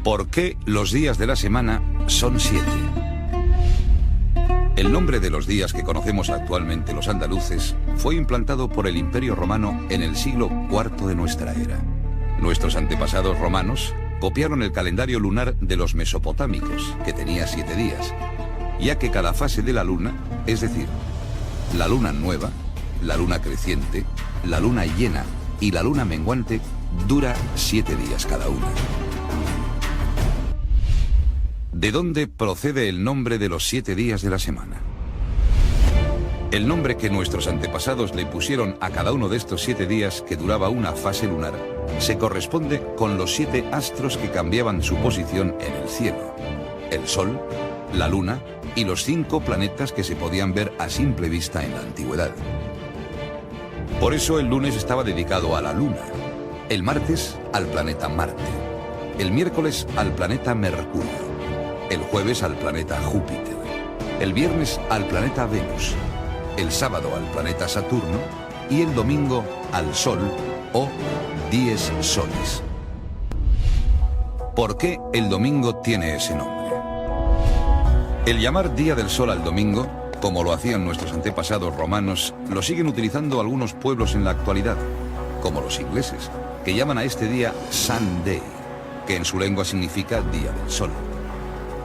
¿Por qué los días de la semana son 7? El nombre de los días que conocemos actualmente los andaluces fue implantado por el Imperio Romano en el siglo IV de nuestra era. Nuestros antepasados romanos copiaron el calendario lunar de los mesopotámicos, que tenía 7 días, ya que cada fase de la luna, es decir, la luna nueva, la luna creciente, la luna llena y la luna menguante, dura 7 días cada una. ¿De dónde procede el nombre de los 7 días de la semana? El nombre que nuestros antepasados le pusieron a cada uno de estos 7 días que duraba una fase lunar se corresponde con los 7 astros que cambiaban su posición en el cielo: el Sol, la Luna y los 5 planetas que se podían ver a simple vista en la antigüedad. Por eso el lunes estaba dedicado a la Luna, el martes al planeta Marte, el miércoles al planeta Mercurio, el jueves al planeta Júpiter, el viernes al planeta Venus, el sábado al planeta Saturno y el domingo al Sol o dies solis. ¿Por qué el domingo tiene ese nombre? El llamar Día del Sol al domingo, como lo hacían nuestros antepasados romanos, lo siguen utilizando algunos pueblos en la actualidad, como los ingleses, que llaman a este día Sunday, que en su lengua significa Día del Sol.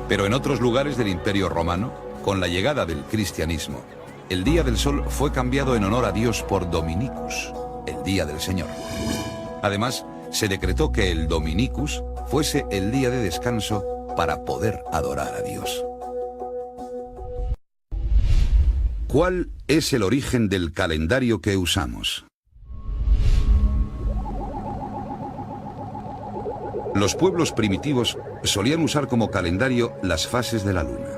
Pero en otros lugares del Imperio Romano, con la llegada del cristianismo, el Día del Sol fue cambiado en honor a Dios por Dominicus, el Día del Señor. Además, se decretó que el Dominicus fuese el día de descanso para poder adorar a Dios. ¿Cuál es el origen del calendario que usamos? Los pueblos primitivos solían usar como calendario las fases de la luna.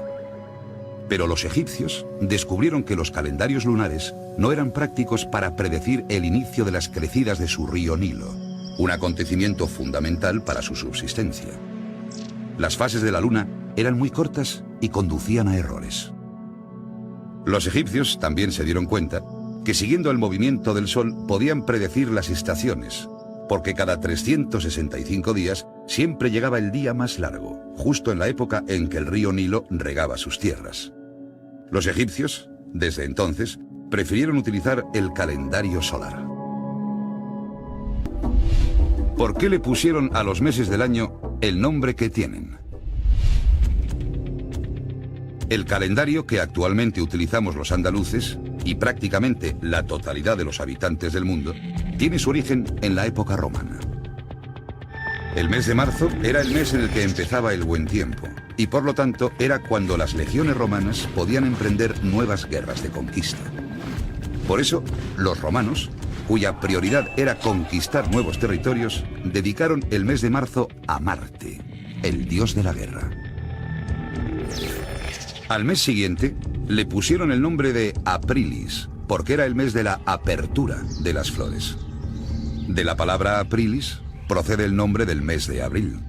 Pero los egipcios descubrieron que los calendarios lunares no eran prácticos para predecir el inicio de las crecidas de su río Nilo, un acontecimiento fundamental para su subsistencia. Las fases de la luna eran muy cortas y conducían a errores. Los egipcios también se dieron cuenta que siguiendo el movimiento del sol podían predecir las estaciones, porque cada 365 días siempre llegaba el día más largo, justo en la época en que el río Nilo regaba sus tierras. Los egipcios, desde entonces, prefirieron utilizar el calendario solar. ¿Por qué le pusieron a los meses del año el nombre que tienen? El calendario que actualmente utilizamos los andaluces, y prácticamente la totalidad de los habitantes del mundo, tiene su origen en la época romana. El mes de marzo era el mes en el que empezaba el buen tiempo, y por lo tanto era cuando las legiones romanas podían emprender nuevas guerras de conquista. Por eso, los romanos, cuya prioridad era conquistar nuevos territorios, dedicaron el mes de marzo a Marte, el dios de la guerra. Al mes siguiente le pusieron el nombre de Aprilis, porque era el mes de la apertura de las flores. De la palabra Aprilis procede el nombre del mes de abril.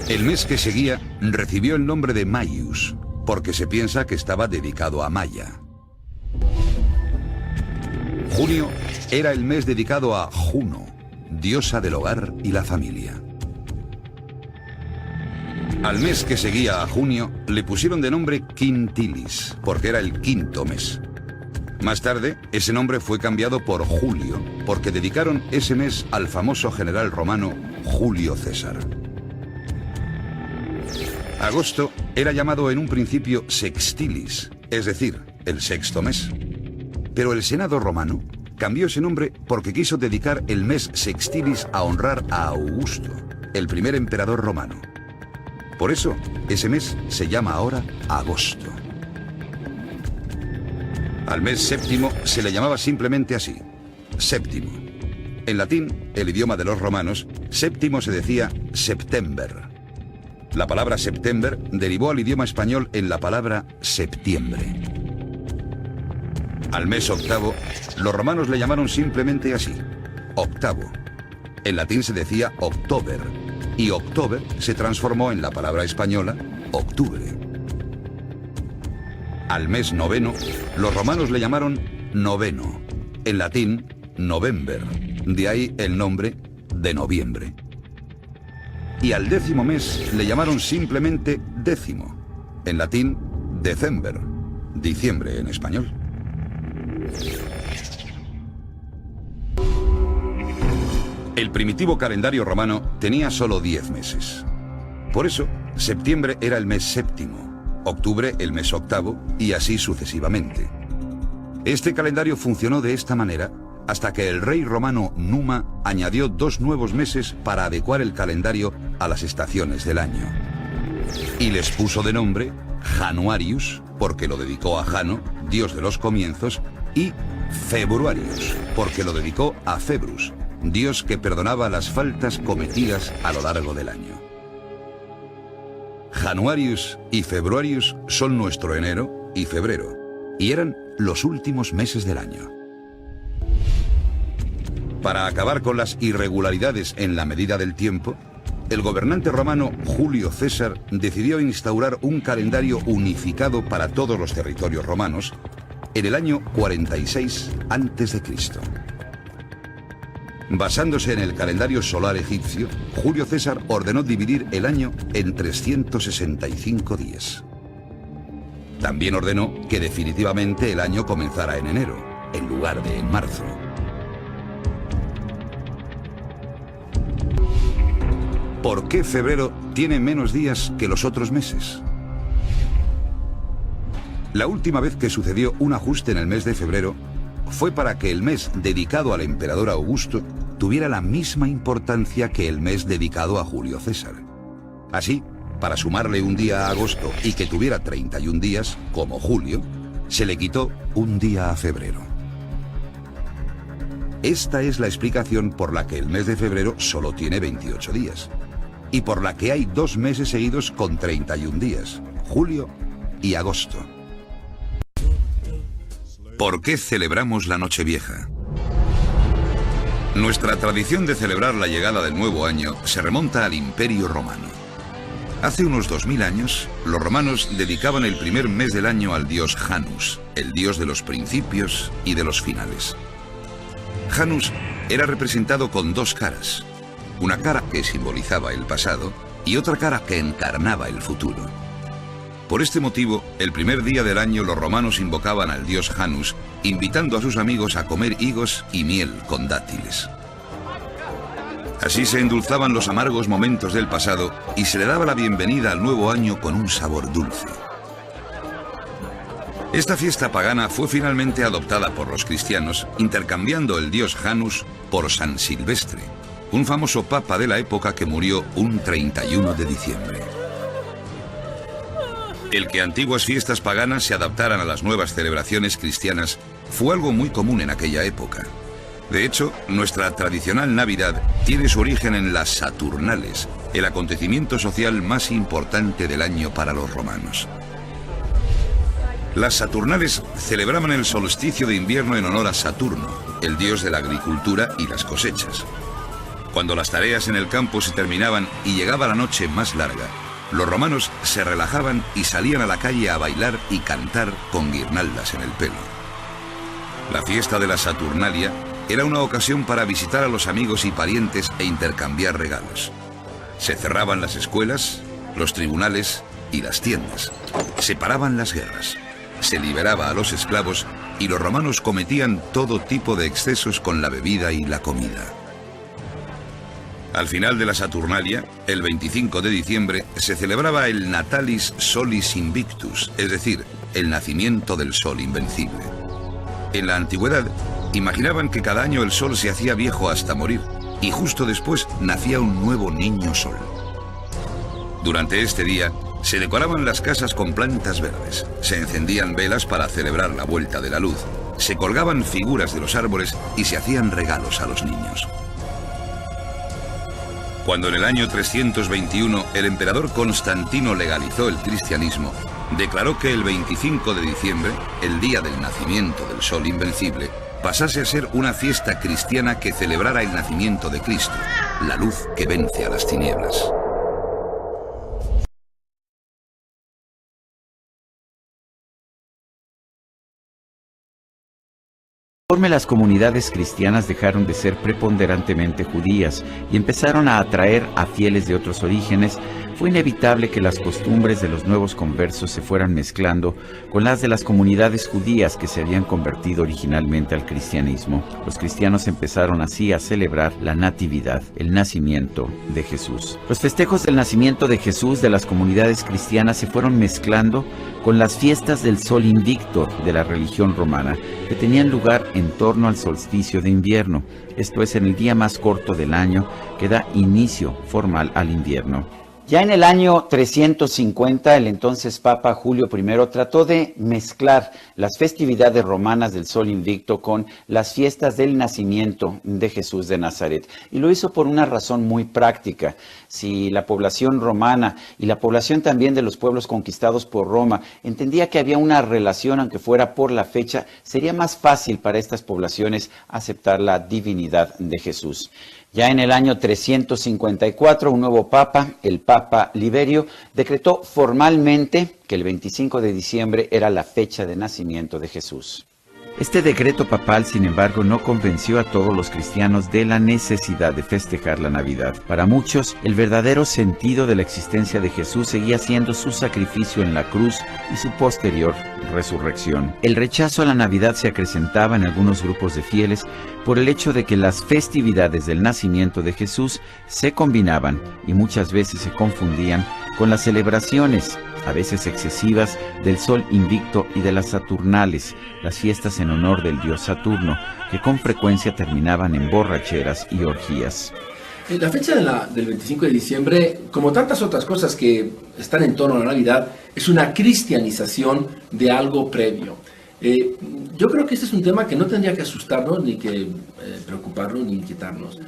El mes que seguía recibió el nombre de Maius, porque se piensa que estaba dedicado a Maya. Junio era el mes dedicado a Juno, diosa del hogar y la familia. Al mes que seguía a junio le pusieron de nombre Quintilis, porque era el quinto mes. Más tarde, ese nombre fue cambiado por Julio, porque dedicaron ese mes al famoso general romano Julio César. Agosto era llamado en un principio Sextilis, es decir, el sexto mes. Pero el Senado romano cambió ese nombre porque quiso dedicar el mes Sextilis a honrar a Augusto, el primer emperador romano. Por eso, ese mes se llama ahora agosto. Al mes séptimo se le llamaba simplemente así, séptimo. En latín, el idioma de los romanos, séptimo se decía september. La palabra september derivó al idioma español en la palabra septiembre. Al mes octavo, los romanos le llamaron simplemente así, octavo. En latín se decía october, y october se transformó en la palabra española octubre. Al mes noveno, los romanos le llamaron noveno, en latín november, de ahí el nombre de noviembre. y al 10º mes le llamaron simplemente décimo, en latín December, diciembre en español. El primitivo calendario romano tenía solo 10 meses. Por eso, septiembre era el mes séptimo, octubre el mes octavo y así sucesivamente. Este calendario funcionó de esta manera hasta que el rey romano Numa añadió 2 nuevos meses para adecuar el calendario a las estaciones del año. Y les puso de nombre Januarius, porque lo dedicó a Jano, dios de los comienzos, y Februarius, porque lo dedicó a Februs, dios que perdonaba las faltas cometidas a lo largo del año. Januarius y Februarius son nuestro enero y febrero, y eran los últimos meses del año. Para acabar con las irregularidades en la medida del tiempo, el gobernante romano Julio César decidió instaurar un calendario unificado para todos los territorios romanos en el año 46 a.C. Basándose en el calendario solar egipcio, Julio César ordenó dividir el año en 365 días. También ordenó que definitivamente el año comenzara en enero, en lugar de en marzo. ¿Por qué febrero tiene menos días que los otros meses? La última vez que sucedió un ajuste en el mes de febrero fue para que el mes dedicado al emperador Augusto tuviera la misma importancia que el mes dedicado a Julio César. Así, para sumarle un día a agosto y que tuviera 31 días, como Julio, se le quitó un día a febrero. Esta es la explicación por la que el mes de febrero solo tiene 28 días. Y por la que hay 2 meses seguidos con 31 días, julio y agosto. ¿Por qué celebramos la Nochevieja? Nuestra tradición de celebrar la llegada del nuevo año se remonta al Imperio Romano. Hace unos 2000 años, los romanos dedicaban el primer mes del año al dios Janus, el dios de los principios y de los finales. Janus era representado con 2 caras. Una cara que simbolizaba el pasado y otra cara que encarnaba el futuro. Por este motivo, el primer día del año los romanos invocaban al dios Janus, invitando a sus amigos a comer higos y miel con dátiles. Así se endulzaban los amargos momentos del pasado y se le daba la bienvenida al nuevo año con un sabor dulce. Esta fiesta pagana fue finalmente adoptada por los cristianos, intercambiando el dios Janus por San Silvestre, un famoso papa de la época que murió un 31 de diciembre. El que antiguas fiestas paganas se adaptaran a las nuevas celebraciones cristianas fue algo muy común en aquella época. De hecho, nuestra tradicional Navidad tiene su origen en las Saturnales, el acontecimiento social más importante del año para los romanos. Las Saturnales celebraban el solsticio de invierno en honor a Saturno, el dios de la agricultura y las cosechas. Cuando las tareas en el campo se terminaban y llegaba la noche más larga, los romanos se relajaban y salían a la calle a bailar y cantar con guirnaldas en el pelo. La fiesta de la Saturnalia era una ocasión para visitar a los amigos y parientes e intercambiar regalos. Se cerraban las escuelas, los tribunales y las tiendas. Se paraban las guerras. Se liberaba a los esclavos y los romanos cometían todo tipo de excesos con la bebida y la comida. Al final de la Saturnalia, el 25 de diciembre, se celebraba el Natalis Solis Invictus, es decir, el nacimiento del sol invencible. En la antigüedad, imaginaban que cada año el sol se hacía viejo hasta morir, y justo después nacía un nuevo niño sol. Durante este día, se decoraban las casas con plantas verdes, se encendían velas para celebrar la vuelta de la luz, se colgaban figuras de los árboles y se hacían regalos a los niños. Cuando en el año 321 el emperador Constantino legalizó el cristianismo, declaró que el 25 de diciembre, el día del nacimiento del sol invencible, pasase a ser una fiesta cristiana que celebrara el nacimiento de Cristo, la luz que vence a las tinieblas. Conforme las comunidades cristianas dejaron de ser preponderantemente judías y empezaron a atraer a fieles de otros orígenes, fue inevitable que las costumbres de los nuevos conversos se fueran mezclando con las de las comunidades judías que se habían convertido originalmente al cristianismo. Los cristianos empezaron así a celebrar la natividad, el nacimiento de Jesús. Los festejos del nacimiento de Jesús de las comunidades cristianas se fueron mezclando con las fiestas del sol invicto de la religión romana, que tenían lugar en torno al solsticio de invierno, esto es, en el día más corto del año que da inicio formal al invierno. Ya en el año 350, el entonces Papa Julio I trató de mezclar las festividades romanas del Sol Invicto con las fiestas del nacimiento de Jesús de Nazaret. Y lo hizo por una razón muy práctica. Si la población romana y la población también de los pueblos conquistados por Roma entendía que había una relación, aunque fuera por la fecha, sería más fácil para estas poblaciones aceptar la divinidad de Jesús. Ya en el año 354, un nuevo papa, el Papa Liberio, decretó formalmente que el 25 de diciembre era la fecha de nacimiento de Jesús. Este decreto papal, sin embargo, no convenció a todos los cristianos de la necesidad de festejar la Navidad. Para muchos, el verdadero sentido de la existencia de Jesús seguía siendo su sacrificio en la cruz y su posterior resurrección. El rechazo a la Navidad se acrecentaba en algunos grupos de fieles por el hecho de que las festividades del nacimiento de Jesús se combinaban y muchas veces se confundían con las celebraciones, a veces excesivas, del Sol Invicto y de las Saturnales, las fiestas en honor del dios Saturno, que con frecuencia terminaban en borracheras y orgías. La fecha del 25 de diciembre, como tantas otras cosas que están en torno a la Navidad, es una cristianización de algo previo. Yo creo que este es un tema que no tendría que asustarnos, ni que preocuparnos, ni inquietarnos.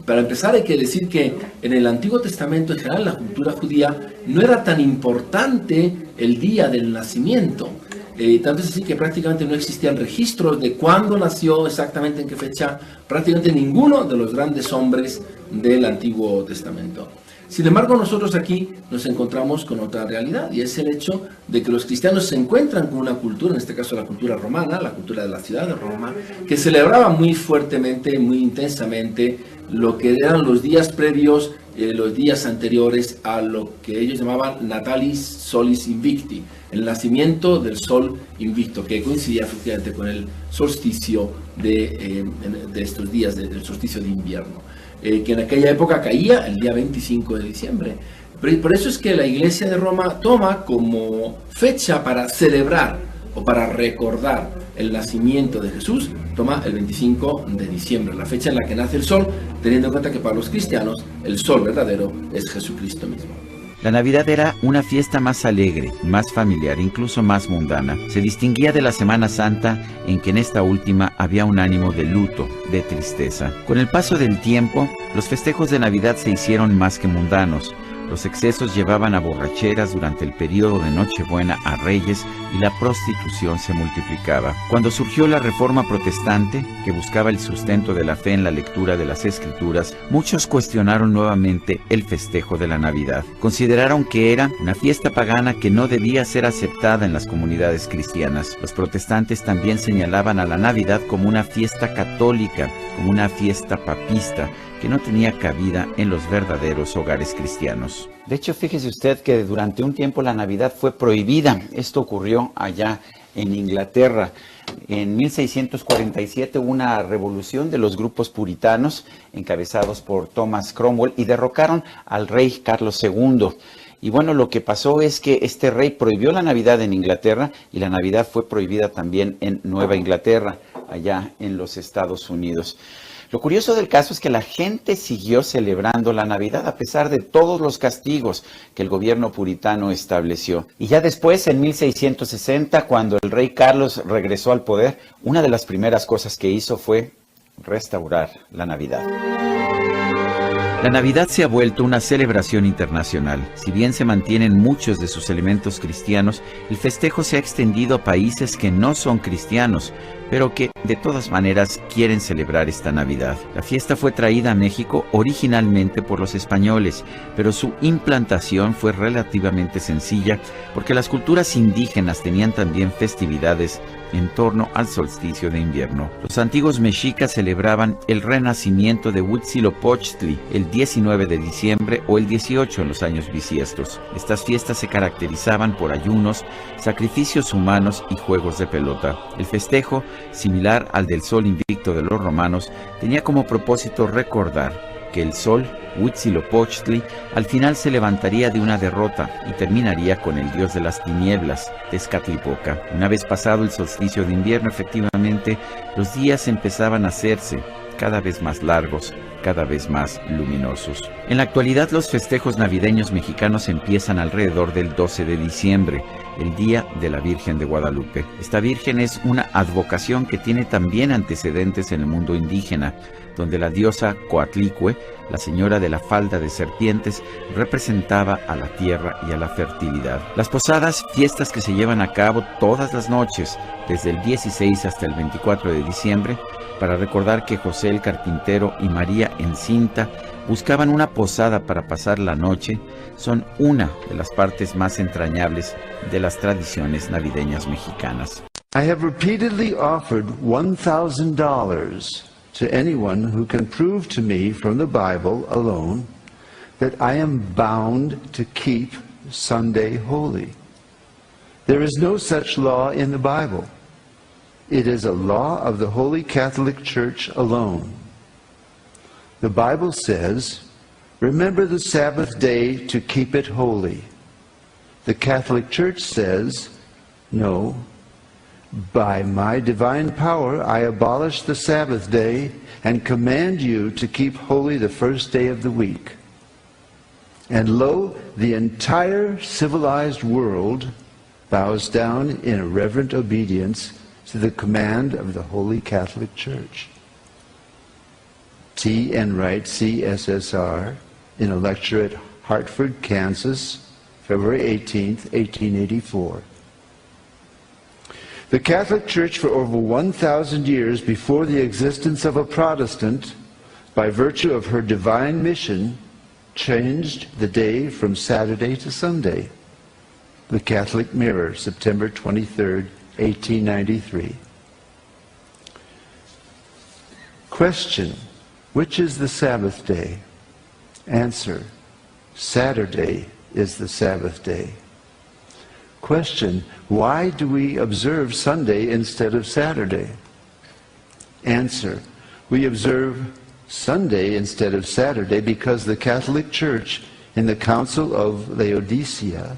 Para empezar, hay que decir que en el Antiguo Testamento, en general, la cultura judía no era tan importante el día del nacimiento. Tanto es así que prácticamente no existían registros de cuándo nació, exactamente en qué fecha, prácticamente ninguno de los grandes hombres del Antiguo Testamento. Sin embargo, nosotros aquí nos encontramos con otra realidad, y es el hecho de que los cristianos se encuentran con una cultura, en este caso la cultura romana, la cultura de la ciudad de Roma, que celebraba muy fuertemente, muy intensamente lo que eran los días previos, los días anteriores a lo que ellos llamaban Natalis Solis Invicti, el nacimiento del sol invicto, que coincidía efectivamente con el solsticio de estos días, del solsticio de invierno, que en aquella época caía el día 25 de diciembre. Por eso es que la Iglesia de Roma toma como fecha para celebrar o para recordar el nacimiento de Jesús, toma el 25 de diciembre, la fecha en la que nace el sol, teniendo en cuenta que para los cristianos el sol verdadero es Jesucristo mismo. La Navidad era una fiesta más alegre, más familiar, incluso más mundana. Se distinguía de la Semana Santa, en que en esta última había un ánimo de luto, de tristeza. Con el paso del tiempo, los festejos de Navidad se hicieron más que mundanos. Los excesos llevaban a borracheras durante el periodo de Nochebuena a Reyes y la prostitución se multiplicaba. Cuando surgió la Reforma Protestante, que buscaba el sustento de la fe en la lectura de las Escrituras, muchos cuestionaron nuevamente el festejo de la Navidad. Consideraron que era una fiesta pagana que no debía ser aceptada en las comunidades cristianas. Los protestantes también señalaban a la Navidad como una fiesta católica, como una fiesta papista, que no tenía cabida en los verdaderos hogares cristianos. De hecho, fíjese usted que durante un tiempo la Navidad fue prohibida. Esto ocurrió allá en Inglaterra. En 1647 hubo una revolución de los grupos puritanos encabezados por Thomas Cromwell y derrocaron al rey Carlos II. Y bueno, lo que pasó es que este rey prohibió la Navidad en Inglaterra y la Navidad fue prohibida también en Nueva Inglaterra, allá en los Estados Unidos. Lo curioso del caso es que la gente siguió celebrando la Navidad a pesar de todos los castigos que el gobierno puritano estableció. Y ya después, en 1660, cuando el rey Carlos regresó al poder, una de las primeras cosas que hizo fue restaurar la Navidad. La Navidad se ha vuelto una celebración internacional. Si bien se mantienen muchos de sus elementos cristianos, el festejo se ha extendido a países que no son cristianos, pero que de todas maneras quieren celebrar esta Navidad. La fiesta fue traída a México originalmente por los españoles, pero su implantación fue relativamente sencilla porque las culturas indígenas tenían también festividades en torno al solsticio de invierno. Los antiguos mexicas celebraban el renacimiento de Huitzilopochtli el 19 de diciembre o el 18 en los años bisiestos. Estas fiestas se caracterizaban por ayunos, sacrificios humanos y juegos de pelota. El festejo, similar al del sol invicto de los romanos, tenía como propósito recordar que el sol, Huitzilopochtli, al final se levantaría de una derrota y terminaría con el dios de las tinieblas, Tezcatlipoca. Una vez pasado el solsticio de invierno, efectivamente, los días empezaban a hacerse cada vez más largos, cada vez más luminosos. En la actualidad, los festejos navideños mexicanos empiezan alrededor del 12 de diciembre, el Día de la Virgen de Guadalupe. Esta Virgen es una advocación que tiene también antecedentes en el mundo indígena, donde la diosa Coatlicue, la señora de la falda de serpientes, representaba a la tierra y a la fertilidad. Las posadas, fiestas que se llevan a cabo todas las noches, desde el 16 hasta el 24 de diciembre, para recordar que José el carpintero y María encinta buscaban una posada para pasar la noche, son una de las partes más entrañables de las tradiciones navideñas mexicanas. I have repeatedly offered $1,000 to anyone who can prove to me from the Bible alone that I am bound to keep Sunday holy. There is no such law in the Bible. It is a law of the Holy Catholic Church alone. The Bible says, "Remember the Sabbath day to keep it holy." The Catholic Church says, "No, by my divine power I abolish the Sabbath day and command you to keep holy the first day of the week." And lo, the entire civilized world bows down in reverent obedience to the command of the Holy Catholic Church. T. Enright, CSSR, in a lecture at Hartford, Kansas, February 18, 1884. The Catholic Church for over 1,000 years before the existence of a Protestant, by virtue of her divine mission, changed the day from Saturday to Sunday. The Catholic Mirror, September 23, 1893. Question: which is the Sabbath day? Answer: Saturday is the Sabbath day. Question: why do we observe Sunday instead of Saturday? Answer: we observe Sunday instead of Saturday because the Catholic Church in the Council of Laodicea,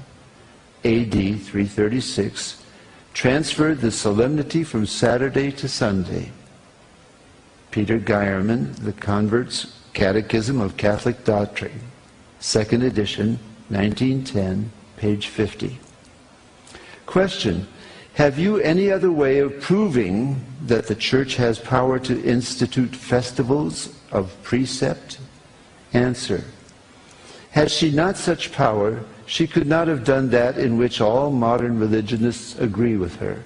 AD 336, transferred the solemnity from Saturday to Sunday. Peter Geierman, The Convert's Catechism of Catholic Doctrine, 2nd edition, 1910, page 50. Question: have you any other way of proving that the Church has power to institute festivals of precept? Answer: had she not such power, she could not have done that in which all modern religionists agree with her.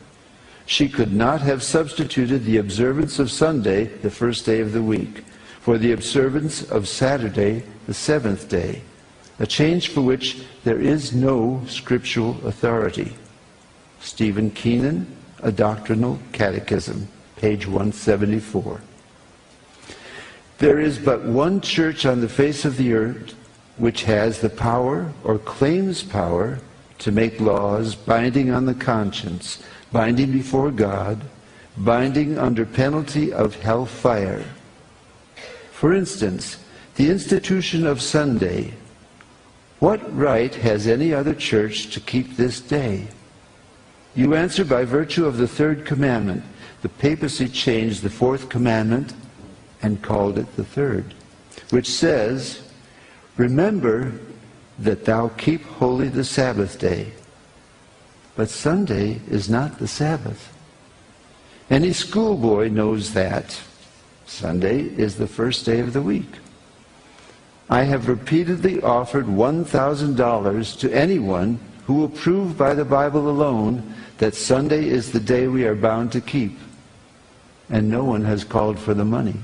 She could not have substituted the observance of Sunday, the first day of the week, for the observance of Saturday, the seventh day, a change for which there is no scriptural authority. Stephen Keenan, A Doctrinal Catechism, page 174. There is but one church on the face of the earth which has the power, or claims power, to make laws binding on the conscience, binding before God, binding under penalty of hellfire. For instance, the institution of Sunday. What right has any other church to keep this day? You answer by virtue of the third commandment. The papacy changed the fourth commandment and called it the third, which says, "Remember that thou keep holy the Sabbath day." But Sunday is not the Sabbath. Any schoolboy knows that Sunday is the first day of the week. I have repeatedly offered $1,000 to anyone who will prove by the Bible alone that Sunday is the day we are bound to keep. And no one has called for the money.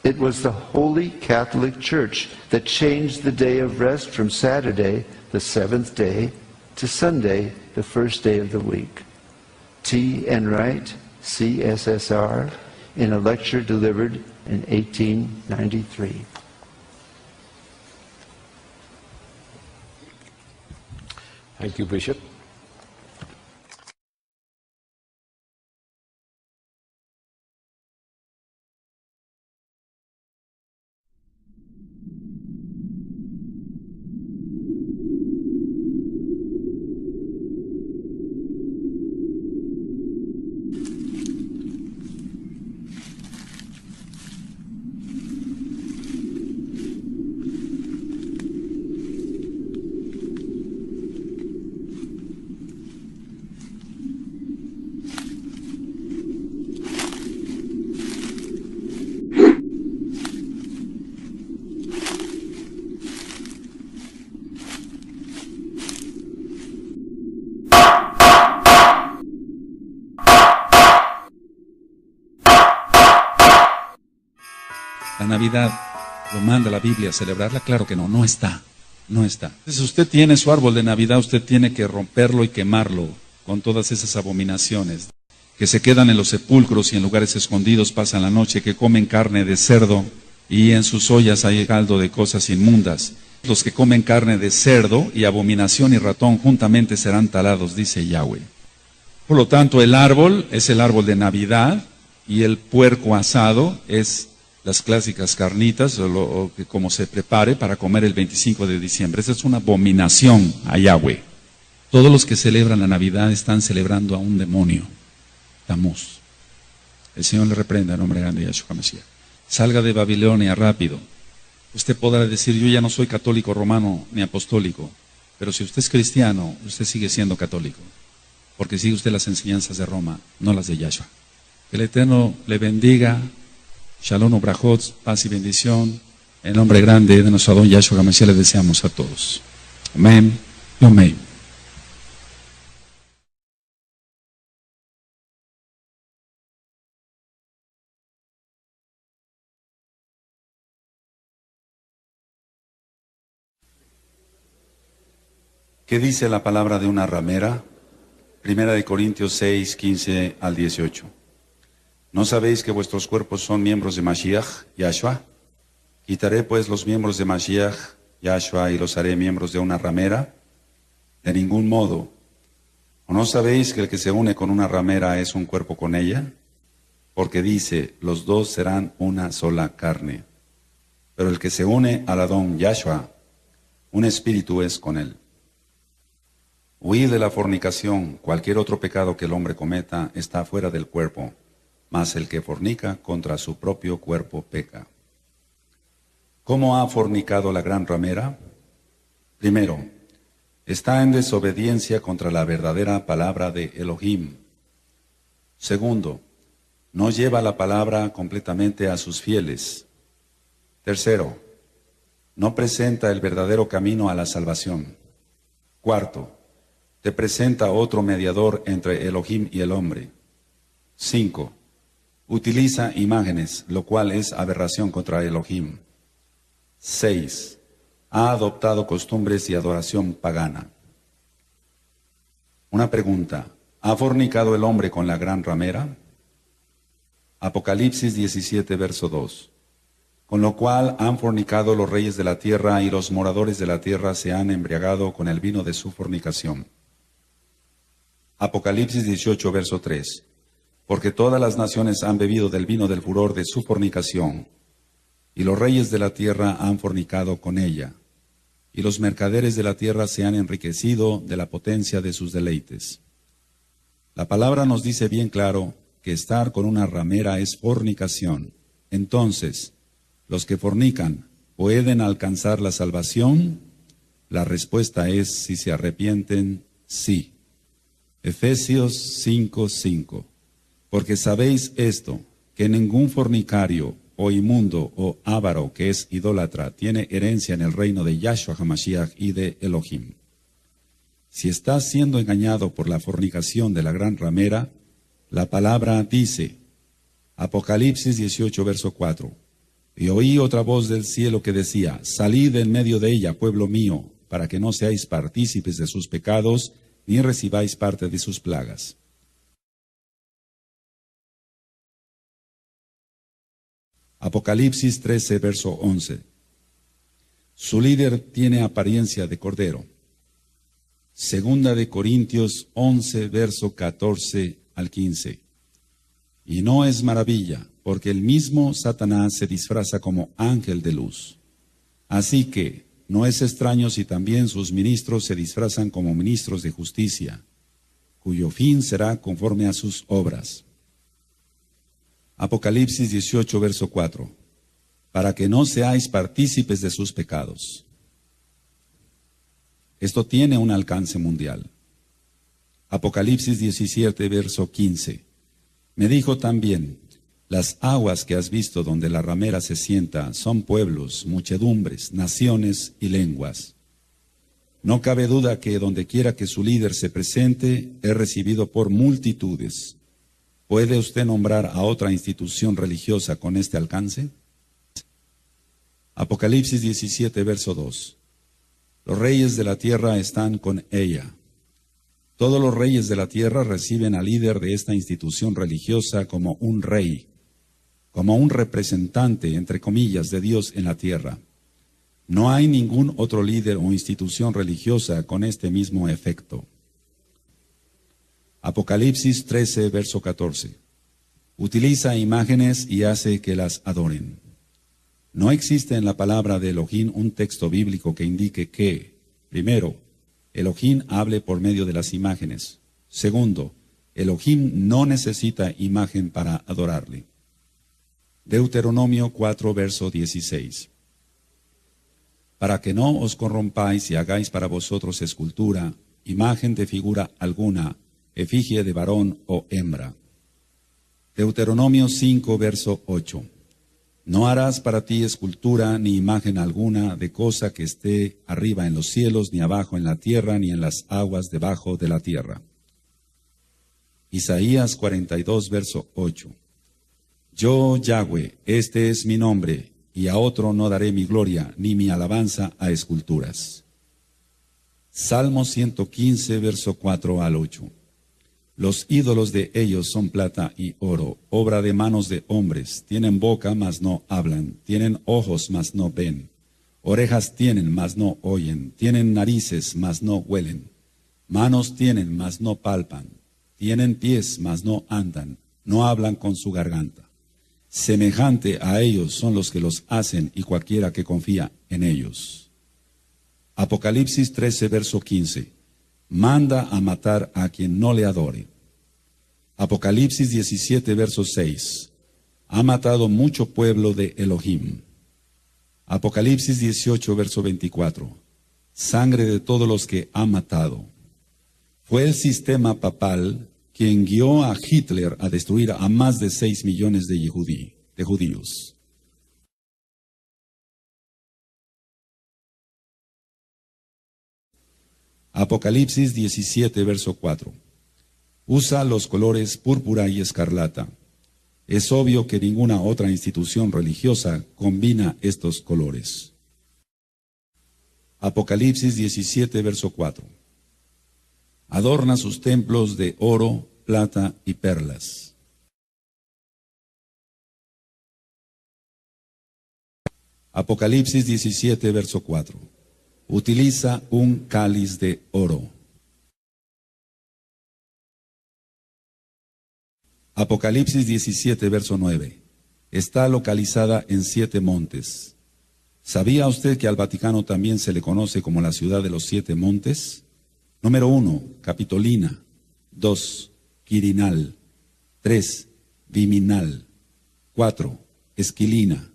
It was the Holy Catholic Church that changed the day of rest from Saturday, the seventh day, to Sunday, the first day of the week. T. Enright, CSSR, in a lecture delivered in 1893. Thank you, Bishop. La Navidad lo manda la Biblia a celebrarla, claro que no, no está. Entonces usted tiene su árbol de Navidad, usted tiene que romperlo y quemarlo con todas esas abominaciones que se quedan en los sepulcros y en lugares escondidos pasan la noche, que comen carne de cerdo y en sus ollas hay caldo de cosas inmundas. Los que comen carne de cerdo y abominación y ratón juntamente serán talados, dice Yahweh. Por lo tanto, el árbol es el árbol de Navidad y el puerco asado es las clásicas carnitas, o como se prepare para comer el 25 de diciembre. Esa es una abominación a Yahweh. Todos los que celebran la Navidad están celebrando a un demonio, Tamuz. El Señor le reprenda en nombre grande de Yahshua Mashiach. Salga de Babilonia rápido. Usted podrá decir, yo ya no soy católico romano ni apostólico, pero si usted es cristiano, usted sigue siendo católico, porque sigue usted las enseñanzas de Roma, no las de Yahshua. Que el Eterno le bendiga. Shalom, brajot, paz y bendición. En nombre grande de nuestro Adón Yahshua HaMashiach le deseamos a todos. Amén y amén. ¿Qué dice la palabra de una ramera? Primera de Corintios 6, 15 al 18. ¿No sabéis que vuestros cuerpos son miembros de Mashiach, Yahshua? ¿Quitaré pues los miembros de Mashiach, Yahshua, y los haré miembros de una ramera? De ningún modo. ¿O no sabéis que el que se une con una ramera es un cuerpo con ella? Porque dice, los dos serán una sola carne. Pero el que se une al Adón Yahshua, un espíritu es con él. Huid de la fornicación. Cualquier otro pecado que el hombre cometa está fuera del cuerpo, mas el que fornica contra su propio cuerpo peca. ¿Cómo ha fornicado la gran ramera? Primero, está en desobediencia contra la verdadera palabra de Elohim. Segundo, no lleva la palabra completamente a sus fieles. Tercero, no presenta el verdadero camino a la salvación. Cuarto, te presenta otro mediador entre Elohim y el hombre. 5. Utiliza imágenes, lo cual es aberración contra Elohim. 6. Ha adoptado costumbres y adoración pagana. Una pregunta, ¿ha fornicado el hombre con la gran ramera? Apocalipsis 17, verso 2. Con lo cual han fornicado los reyes de la tierra y los moradores de la tierra se han embriagado con el vino de su fornicación. Apocalipsis 18, verso 3. Porque todas las naciones han bebido del vino del furor de su fornicación, y los reyes de la tierra han fornicado con ella, y los mercaderes de la tierra se han enriquecido de la potencia de sus deleites. La palabra nos dice bien claro que estar con una ramera es fornicación. Entonces, ¿los que fornican pueden alcanzar la salvación? La respuesta es, si se arrepienten, sí. Efesios 5:5. Porque sabéis esto, que ningún fornicario, o inmundo, o avaro, que es idólatra, tiene herencia en el reino de Yahshua HaMashiach y de Elohim. Si estás siendo engañado por la fornicación de la gran ramera, la palabra dice, Apocalipsis 18, verso 4, y oí otra voz del cielo que decía, salid en medio de ella, pueblo mío, para que no seáis partícipes de sus pecados, ni recibáis parte de sus plagas. Apocalipsis 13, verso 11. Su líder tiene apariencia de cordero. Segunda de Corintios 11, verso 14 al 15. Y no es maravilla, porque el mismo Satanás se disfraza como ángel de luz. Así que no es extraño si también sus ministros se disfrazan como ministros de justicia, cuyo fin será conforme a sus obras. Apocalipsis 18, verso 4. Para que no seáis partícipes de sus pecados. Esto tiene un alcance mundial. Apocalipsis 17, verso 15. Me dijo también, las aguas que has visto donde la ramera se sienta son pueblos, muchedumbres, naciones y lenguas. No cabe duda que donde quiera que su líder se presente, es recibido por multitudes. ¿Puede usted nombrar a otra institución religiosa con este alcance? Apocalipsis 17, verso 2. Los reyes de la tierra están con ella. Todos los reyes de la tierra reciben al líder de esta institución religiosa como un rey, como un representante, entre comillas, de Dios en la tierra. No hay ningún otro líder o institución religiosa con este mismo efecto. Apocalipsis 13, verso 14. Utiliza imágenes y hace que las adoren. No existe en la palabra de Elohim un texto bíblico que indique que, primero, Elohim hable por medio de las imágenes. Segundo, Elohim no necesita imagen para adorarle. Deuteronomio 4, verso 16. Para que no os corrompáis y hagáis para vosotros escultura, imagen de figura alguna, efigie de varón o hembra. Deuteronomio 5, verso 8. No harás para ti escultura ni imagen alguna de cosa que esté arriba en los cielos, ni abajo en la tierra, ni en las aguas debajo de la tierra. Isaías 42, verso 8. Yo, Yahweh, este es mi nombre, y a otro no daré mi gloria, ni mi alabanza a esculturas. Salmo 115, verso 4 al 8. Los ídolos de ellos son plata y oro, obra de manos de hombres. Tienen boca, mas no hablan. Tienen ojos, mas no ven. Orejas tienen, mas no oyen. Tienen narices, mas no huelen. Manos tienen, mas no palpan. Tienen pies, mas no andan. No hablan con su garganta. Semejante a ellos son los que los hacen y cualquiera que confía en ellos. Apocalipsis 13, verso 15. Manda a matar a quien no le adore. Apocalipsis 17, verso 6. Ha matado mucho pueblo de Elohim. Apocalipsis 18, verso 24. Sangre de todos los que ha matado. Fue el sistema papal quien guió a Hitler a destruir a más de 6 millones de judíos. Apocalipsis 17, verso 4. Usa los colores púrpura y escarlata. Es obvio que ninguna otra institución religiosa combina estos colores. Apocalipsis 17, verso 4. Adorna sus templos de oro, plata y perlas. Apocalipsis 17, verso 4. Utiliza un cáliz de oro. Apocalipsis 17, verso 9. Está localizada en 7 montes. ¿Sabía usted que al Vaticano también se le conoce como la ciudad de los 7 montes? Número 1, Capitolina. 2, Quirinal. 3, Viminal. 4, Esquilina.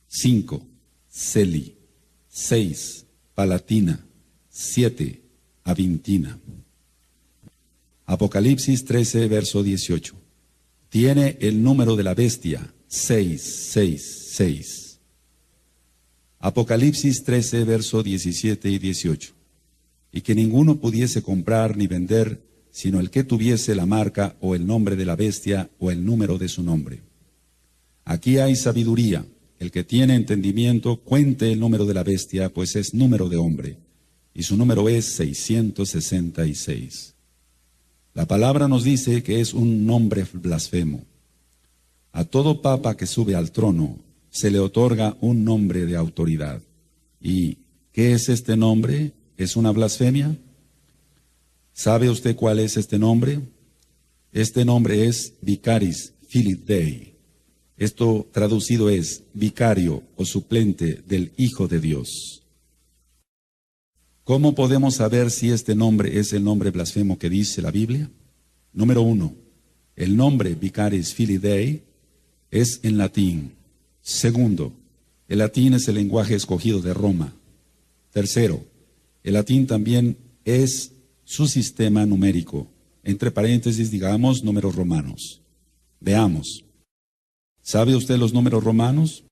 5, Celi. 6, Palatina. 7, Avintina. Apocalipsis 13, verso 18. Tiene el número de la bestia, 6:6:6. Apocalipsis 13, verso 17 y 18. Y que ninguno pudiese comprar ni vender, sino el que tuviese la marca o el nombre de la bestia o el número de su nombre. Aquí hay sabiduría. El que tiene entendimiento cuente el número de la bestia, pues es número de hombre, y su número es 666. La palabra nos dice que es un nombre blasfemo. A todo papa que sube al trono se le otorga un nombre de autoridad. ¿Y qué es este nombre? ¿Es una blasfemia? ¿Sabe usted cuál es este nombre? Este nombre es Vicaris Filii Dei. Esto traducido es vicario o suplente del Hijo de Dios. ¿Cómo podemos saber si este nombre es el nombre blasfemo que dice la Biblia? Número 1, el nombre Vicaris Filii Dei es en latín. Segundo, el latín es el lenguaje escogido de Roma. Tercero, el latín también es su sistema numérico, entre paréntesis digamos números romanos. Veamos. ¿Sabe usted los números romanos?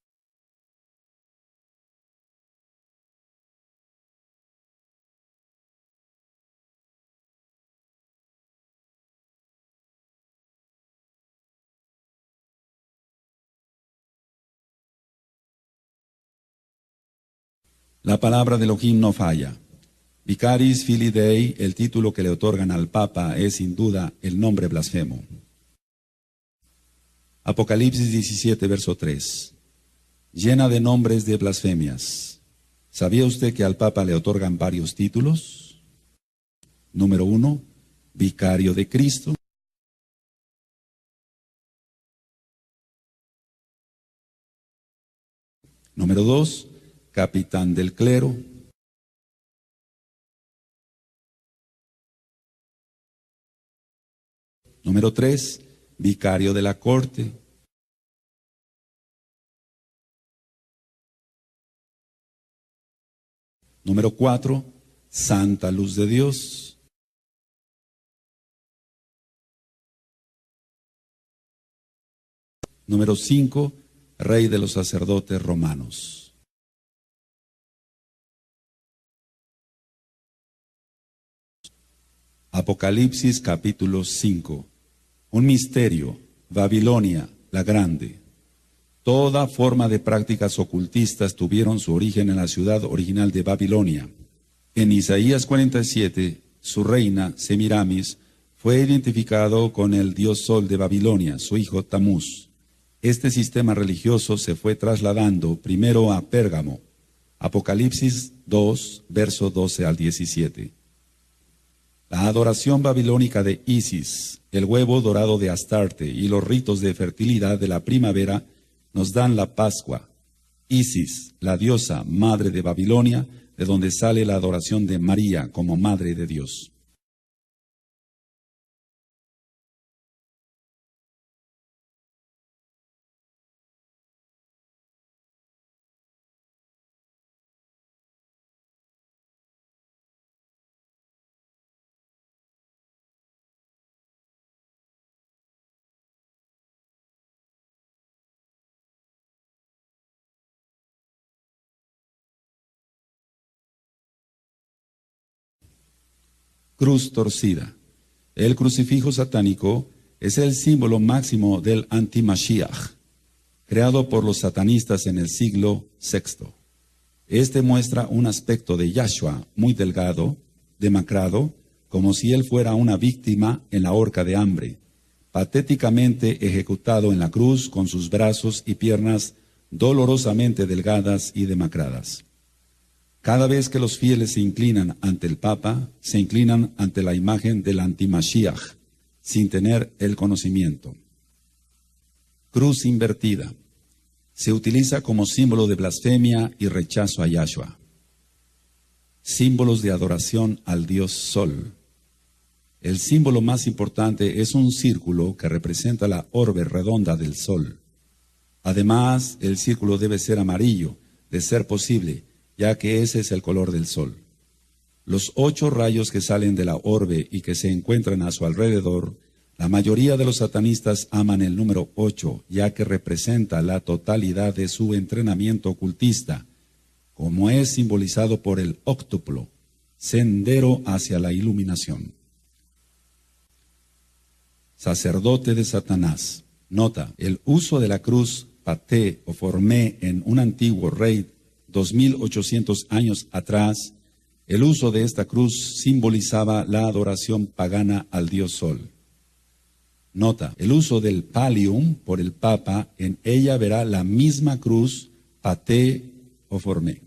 La palabra de Elohim no falla. Vicaris Filii Dei, el título que le otorgan al Papa, es sin duda el nombre blasfemo. Apocalipsis 17, verso 3. Llena de nombres de blasfemias. ¿Sabía usted que al Papa le otorgan varios títulos? Número 1, Vicario de Cristo. Número 2, Capitán del Clero. Número 3, Vicario de la Corte. Número 4, Santa Luz de Dios. Número 5, Rey de los sacerdotes romanos. Apocalipsis capítulo 5. Un misterio, Babilonia, la Grande. Toda forma de prácticas ocultistas tuvieron su origen en la ciudad original de Babilonia. En Isaías 47, su reina, Semiramis, fue identificado con el dios Sol de Babilonia, su hijo Tamuz. Este sistema religioso se fue trasladando primero a Pérgamo. Apocalipsis 2, verso 12 al 17. La adoración babilónica de Isis, el huevo dorado de Astarte y los ritos de fertilidad de la primavera nos dan la Pascua. Isis, la diosa madre de Babilonia, de donde sale la adoración de María como madre de Dios. Cruz torcida. El crucifijo satánico es el símbolo máximo del anti-Mashiach, creado por los satanistas en el siglo VI. Este muestra un aspecto de Yahshua muy delgado, demacrado, como si él fuera una víctima en la horca de hambre, patéticamente ejecutado en la cruz con sus brazos y piernas dolorosamente delgadas y demacradas. Cada vez que los fieles se inclinan ante el Papa, se inclinan ante la imagen del anti-Mashiach, sin tener el conocimiento. Cruz invertida. Se utiliza como símbolo de blasfemia y rechazo a Yahshua. Símbolos de adoración al Dios Sol. El símbolo más importante es un círculo que representa la orbe redonda del Sol. Además, el círculo debe ser amarillo, de ser posible, ya que ese es el color del Sol. Los 8 rayos que salen de la orbe y que se encuentran a su alrededor, La mayoría de los satanistas aman el número 8, ya que representa la totalidad de su entrenamiento ocultista, como es simbolizado por el óctuplo, sendero hacia la iluminación. Sacerdote de Satanás. Nota, el uso de la cruz paté o formé en un antiguo rey 2800 años atrás, el uso de esta cruz simbolizaba la adoración pagana al dios Sol. Nota, el uso del pallium por el Papa, en ella verá la misma cruz paté o formé.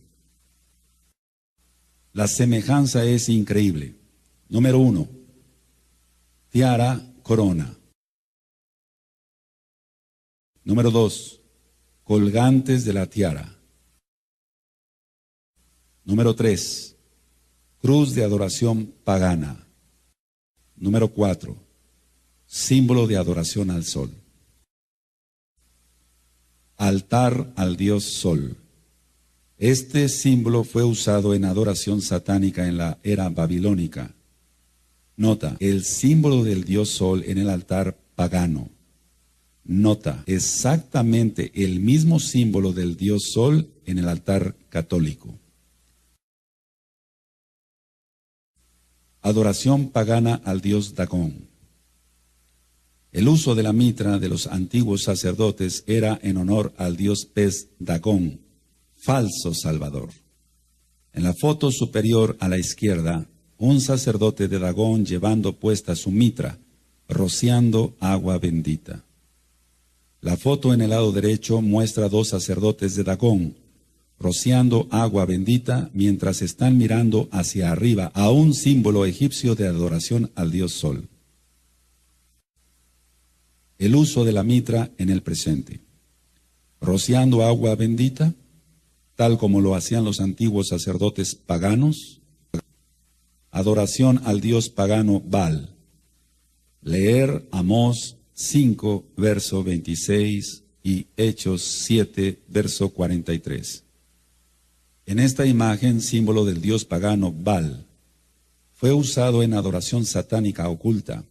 La semejanza es increíble. Número 1, tiara, corona. Número 2, colgantes de la tiara. Número 3, cruz de adoración pagana. Número 4, símbolo de adoración al sol. Altar al dios Sol. Este símbolo fue usado en adoración satánica en la era babilónica. Nota, el símbolo del dios Sol en el altar pagano. Nota, exactamente el mismo símbolo del dios Sol en el altar católico. Adoración pagana al dios Dagón. El uso de la mitra de los antiguos sacerdotes era en honor al dios pez Dagón, falso salvador. En la foto superior a la izquierda, un sacerdote de Dagón llevando puesta su mitra, rociando agua bendita. La foto en el lado derecho muestra 2 sacerdotes de Dagón, rociando agua bendita mientras están mirando hacia arriba a un símbolo egipcio de adoración al dios Sol. El uso de la mitra en el presente. Rociando agua bendita, tal como lo hacían los antiguos sacerdotes paganos. Adoración al dios pagano Baal. Leer Amós 5, verso 26 y Hechos 7, verso 43. En esta imagen, símbolo del dios pagano Baal, fue usado en adoración satánica oculta.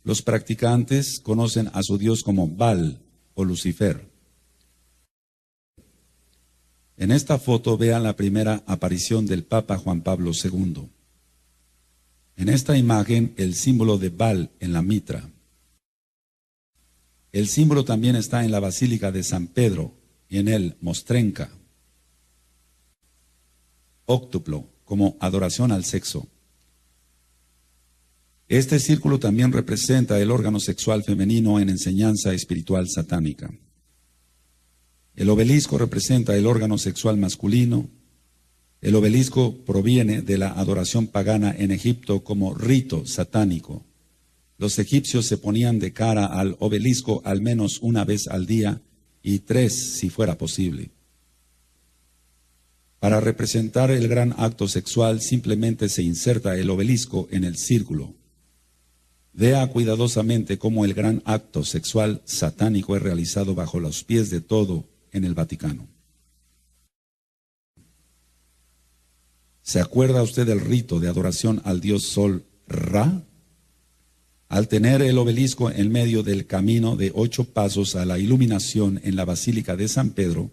Los practicantes conocen a su dios como Baal o Lucifer. En esta foto vean la primera aparición del Papa Juan Pablo II. En esta imagen, el símbolo de Baal en la mitra. El símbolo también está en la Basílica de San Pedro y en el mostrenca. Óctuplo, como adoración al sexo. Este círculo también representa el órgano sexual femenino en enseñanza espiritual satánica. El obelisco representa el órgano sexual masculino. El obelisco proviene de la adoración pagana en Egipto como rito satánico. Los egipcios se ponían de cara al obelisco al menos una vez al día y 3 si fuera posible. Para representar el gran acto sexual simplemente se inserta el obelisco en el círculo. Vea cuidadosamente cómo el gran acto sexual satánico es realizado bajo los pies de todo en el Vaticano. ¿Se acuerda usted del rito de adoración al dios Sol Ra? Al tener el obelisco en medio del camino de 8 pasos a la iluminación en la Basílica de San Pedro,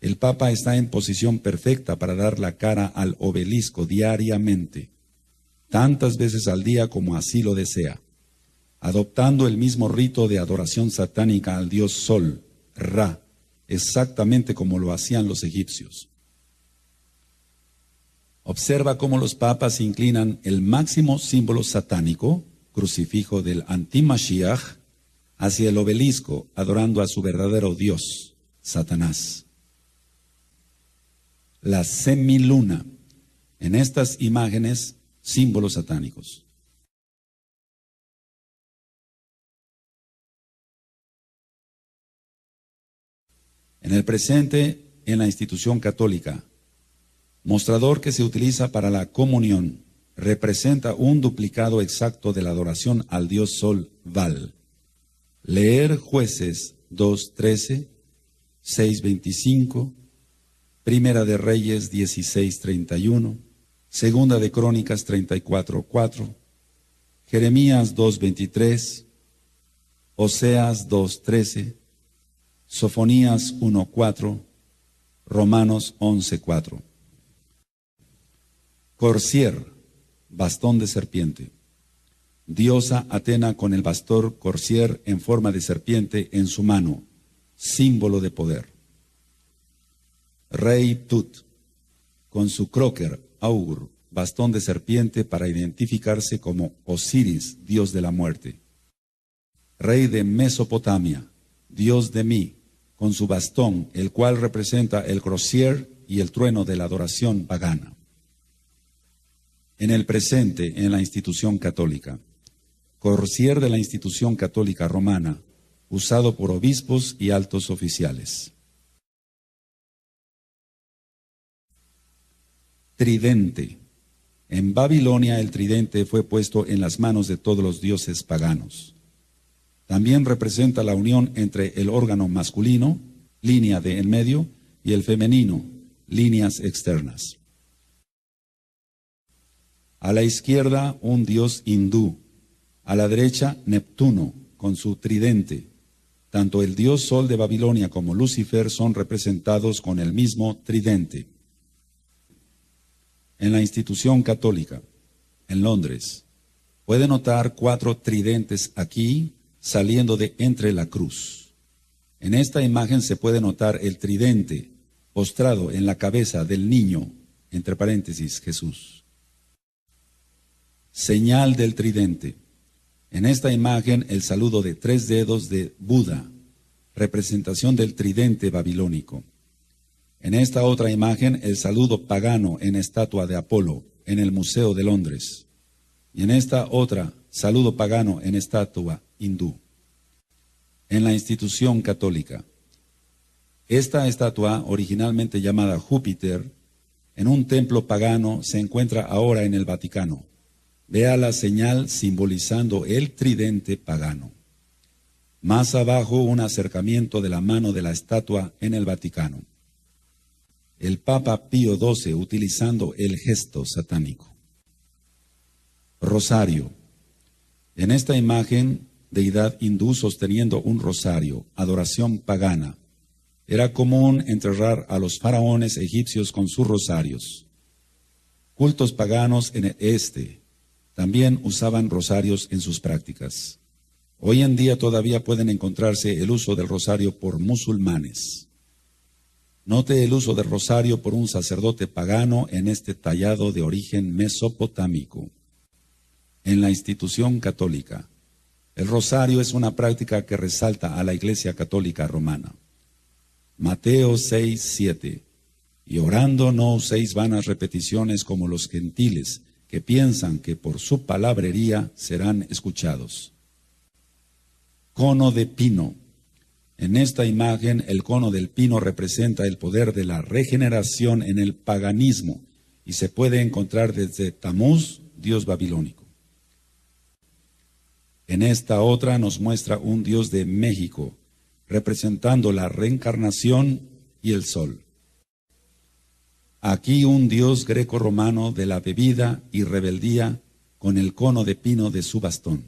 el Papa está en posición perfecta para dar la cara al obelisco diariamente, tantas veces al día como así lo desea, adoptando el mismo rito de adoración satánica al dios Sol, Ra, exactamente como lo hacían los egipcios. Observa cómo los papas inclinan el máximo símbolo satánico, crucifijo del anti-Mashiach, hacia el obelisco, adorando a su verdadero dios, Satanás. La semiluna, en estas imágenes, símbolos satánicos. En el presente, en la institución católica, mostrador que se utiliza para la comunión, representa un duplicado exacto de la adoración al dios Sol Baal. Leer Jueces 2:13, 6:25, Primera de Reyes 16:31, Segunda de Crónicas 34:4, Jeremías 2:23, Oseas 2:13, Sofonías 1:4, Romanos 11:4. Corcier, bastón de serpiente. Diosa Atena con el bastón Corcier en forma de serpiente en su mano, símbolo de poder. Rey Tut, con su croker, augur, bastón de serpiente para identificarse como Osiris, dios de la muerte. Rey de Mesopotamia, dios de Mi, con su bastón, el cual representa el crosier y el trueno de la adoración pagana. En el presente, en la institución católica, corcier de la institución católica romana, usado por obispos y altos oficiales. Tridente. En Babilonia el tridente fue puesto en las manos de todos los dioses paganos. También representa la unión entre el órgano masculino, línea de en medio, y el femenino, líneas externas. A la izquierda un dios hindú, a la derecha Neptuno con su tridente. Tanto el dios Sol de Babilonia como Lucifer son representados con el mismo tridente. En la institución católica, en Londres, puede notar 4 tridentes aquí saliendo de entre la cruz. En esta imagen se puede notar el tridente postrado en la cabeza del niño, entre paréntesis, Jesús. Señal del tridente. En esta imagen el saludo de 3 dedos de Buda, representación del tridente babilónico. En esta otra imagen el saludo pagano en estatua de Apolo, en el Museo de Londres. Y en esta otra, saludo pagano en estatua hindú. En la institución católica. Esta estatua, originalmente llamada Júpiter, en un templo pagano, se encuentra ahora en el Vaticano. Vea la señal simbolizando el tridente pagano. Más abajo, un acercamiento de la mano de la estatua en el Vaticano. El Papa Pío XII utilizando el gesto satánico. Rosario. En esta imagen, deidad hindú sosteniendo un rosario, adoración pagana. Era común enterrar a los faraones egipcios con sus rosarios. Cultos paganos en el este también usaban rosarios en sus prácticas. Hoy en día todavía pueden encontrarse el uso del rosario por musulmanes. Note el uso del rosario por un sacerdote pagano en este tallado de origen mesopotámico. En la institución católica, el rosario es una práctica que resalta a la Iglesia Católica Romana. Mateo 6:7. Y orando no uséis vanas repeticiones como los gentiles, que piensan que por su palabrería serán escuchados. Cono de pino. En esta imagen, el cono del pino representa el poder de la regeneración en el paganismo y se puede encontrar desde Tamuz, dios babilónico. En esta otra nos muestra un dios de México, representando la reencarnación y el sol. Aquí un dios greco-romano de la bebida y rebeldía con el cono de pino de su bastón.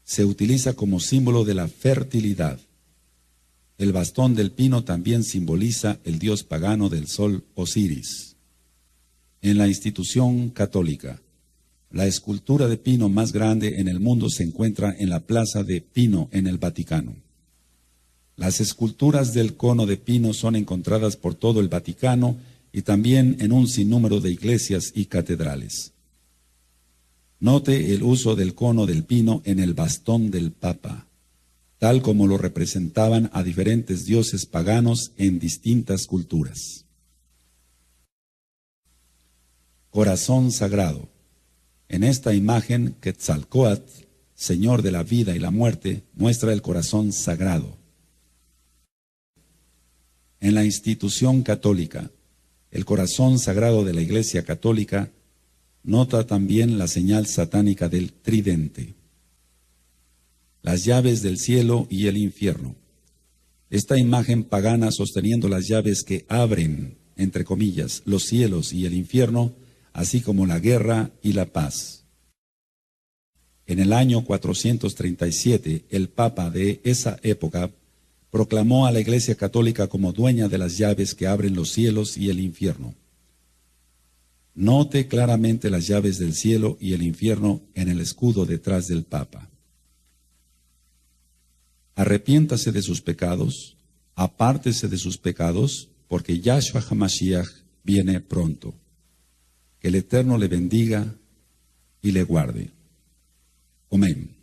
Se utiliza como símbolo de la fertilidad. El bastón del pino también simboliza el dios pagano del sol Osiris. En la institución católica, la escultura de pino más grande en el mundo se encuentra en la Plaza de Pino en el Vaticano. Las esculturas del cono de pino son encontradas por todo el Vaticano y también en un sinnúmero de iglesias y catedrales. Note el uso del cono del pino en el bastón del Papa, tal como lo representaban a diferentes dioses paganos en distintas culturas. Corazón sagrado. En esta imagen, Quetzalcóatl, señor de la vida y la muerte, muestra el corazón sagrado. En la institución católica, el corazón sagrado de la Iglesia Católica nota también la señal satánica del tridente. Las llaves del cielo y el infierno. Esta imagen pagana sosteniendo las llaves que abren, entre comillas, los cielos y el infierno, así como la guerra y la paz. En el año 437, el Papa de esa época proclamó a la Iglesia Católica como dueña de las llaves que abren los cielos y el infierno. Note claramente las llaves del cielo y el infierno en el escudo detrás del Papa. Arrepiéntase de sus pecados, apártese de sus pecados, porque Yahshua HaMashiach viene pronto. Que el Eterno le bendiga y le guarde. Amén.